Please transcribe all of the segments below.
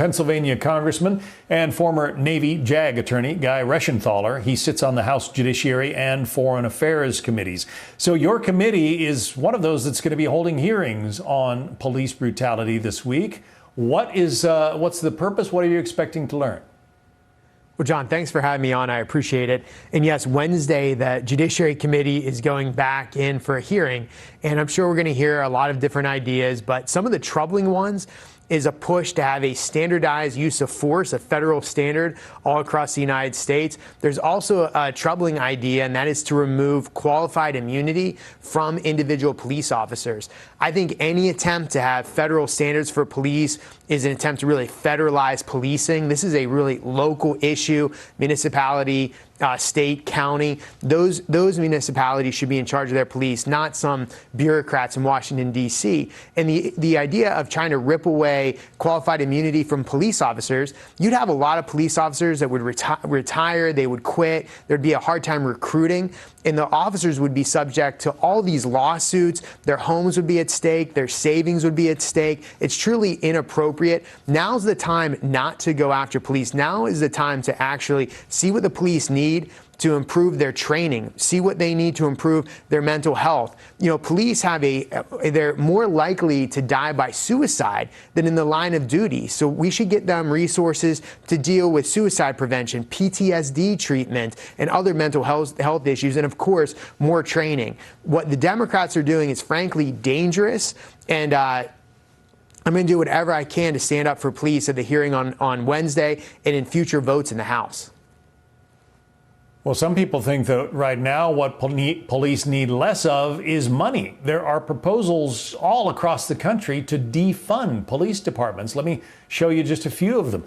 Pennsylvania Congressman and former Navy JAG attorney Guy Reschenthaler. He sits on the House Judiciary and Foreign Affairs committees. So your committee is one of those that's going to be holding hearings on police brutality this week. What's the purpose? What are you expecting to learn? Well, John, thanks for having me on. I appreciate it. And yes, Wednesday, the Judiciary Committee is going back in for a hearing. And I'm sure we're going to hear a lot of different ideas, but some of the troubling ones is a push to have a standardized use of force, a federal standard all across the United States. There's also a troubling idea, and that is to remove qualified immunity from individual police officers. I think any attempt to have federal standards for police is an attempt to really federalize policing. This is a really local issue, municipality, state, county. Those municipalities should be in charge of their police, not some bureaucrats in Washington, D.C. And the idea of trying to rip away qualified immunity from police officers, you'd have a lot of police officers that would retire, they would quit, there'd be a hard time recruiting, and the officers would be subject to all these lawsuits, their homes would be at stake, their savings would be at stake. It's truly inappropriate. Now's the time not to go after police. Now is the time to actually see what the police need to improve their training, see what they need to improve their mental health. You know, police they're more likely to die by suicide than in the line of duty. So we should get them resources to deal with suicide prevention, PTSD treatment, and other mental health issues, and of course, more training. What the Democrats are doing is frankly dangerous, and I'm going to do whatever I can to stand up for police at the hearing on Wednesday and in future votes in the House. Well, some people think that right now what police need less of is money. There are proposals all across the country to defund police departments. Let me show you just a few of them.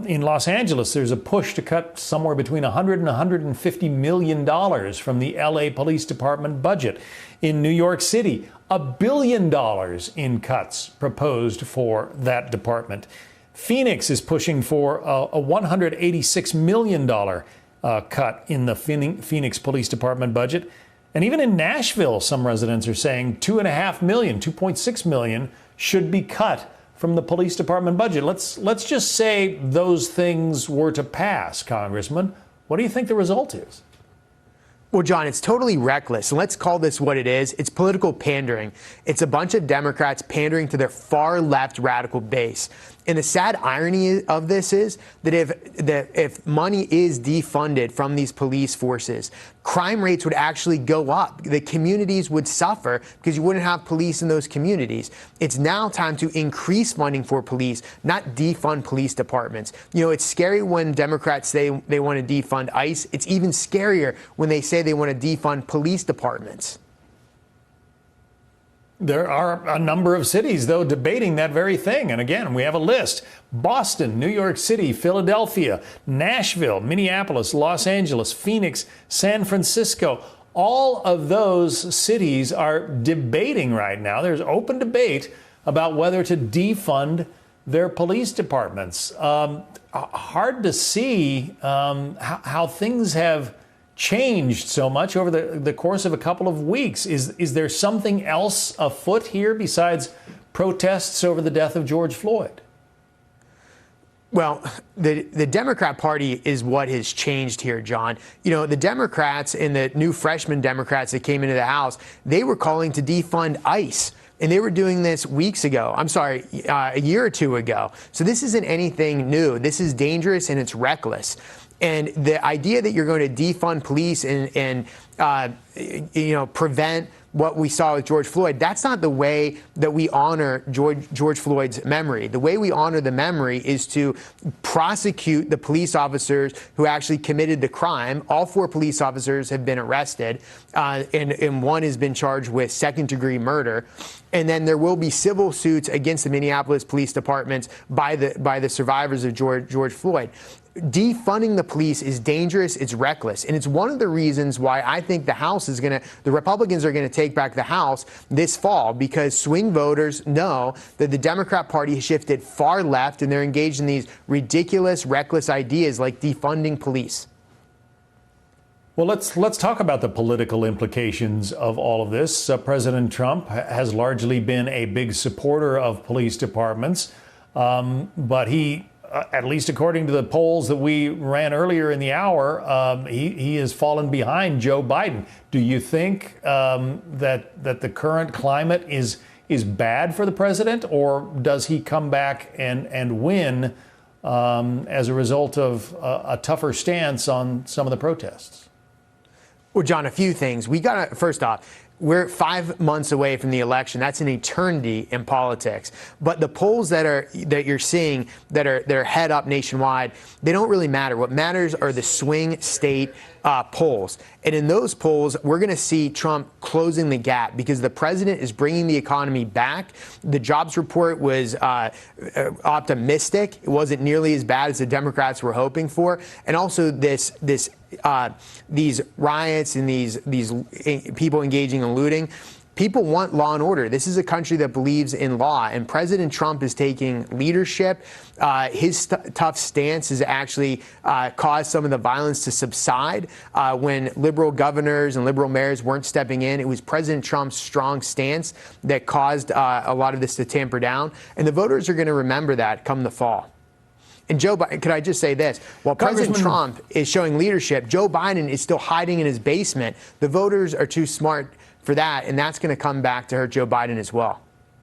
In Los Angeles, there's a push to cut somewhere between $100 and $150 million from the LA Police Department budget. In New York City, $1 billion in cuts proposed for that department. Phoenix is pushing for a $186 million cut in the Phoenix Police Department budget. And even in Nashville, some residents are saying $2.6 million should be cut from the police department budget. Let's just say those things were to pass, Congressman. What do you think the result is? Well, John, it's totally reckless. And let's call this what it is. It's political pandering. It's a bunch of Democrats pandering to their far left radical base. And the sad irony of this is that if money is defunded from these police forces, crime rates would actually go up. The communities would suffer because you wouldn't have police in those communities. It's now time to increase funding for police, not defund police departments. You know, it's scary when Democrats say they want to defund ICE. It's even scarier when they say they want to defund police departments. There are a number of cities, though, debating that very thing. And again, we have a list. Boston, New York City, Philadelphia, Nashville, Minneapolis, Los Angeles, Phoenix, San Francisco. All of those cities are debating right now. There's open debate about whether to defund their police departments. Hard to see how things have changed so much over the course of a couple of weeks. Is there something else afoot here besides protests over the death of George Floyd? Well, the Democrat Party is what has changed here, John. You know, the Democrats and the new freshman Democrats that came into the House, they were calling to defund ICE. And they were doing this weeks ago. I'm sorry, a year or two ago. So this isn't anything new. This is dangerous and it's reckless. And the idea that you're going to defund police and prevent what we saw with George Floyd, that's not the way that we honor George Floyd's memory. The way we honor the memory is to prosecute the police officers who actually committed the crime. All 4 police officers have been arrested, and one has been charged with second-degree murder. And then there will be civil suits against the Minneapolis Police Department by the survivors of George Floyd. Defunding the police is dangerous, it's reckless, and it's one of the reasons why I think the Republicans are going to take back the House this fall, because swing voters know that the Democrat Party has shifted far left and they're engaged in these ridiculous, reckless ideas like defunding police. Well, let's talk about the political implications of all of this. President Trump has largely been a big supporter of police departments. But he, at least according to the polls that we ran earlier in the hour, he has fallen behind Joe Biden. Do you think that the current climate is bad for the president, or does he come back and win as a result of a tougher stance on some of the protests? Well, John, a few things. We got to, first off, we're 5 months away from the election. That's an eternity in politics. But the polls that you're seeing that are head up nationwide, they don't really matter. What matters are the swing state polls. And in those polls, we're going to see Trump closing the gap because the president is bringing the economy back. The jobs report was optimistic. It wasn't nearly as bad as the Democrats were hoping for. And also these riots and these people engaging in looting. People want law and order. This is a country that believes in law, and President Trump is taking leadership. His tough stance has actually caused some of the violence to subside. When liberal governors and liberal mayors weren't stepping in, it was President Trump's strong stance that caused a lot of this to tamper down. And the voters are going to remember that come the fall. And Joe Biden, could I just say this? While President Trump is showing leadership, Joe Biden is still hiding in his basement. The voters are too smart for that, and that's going to come back to hurt Joe Biden as well.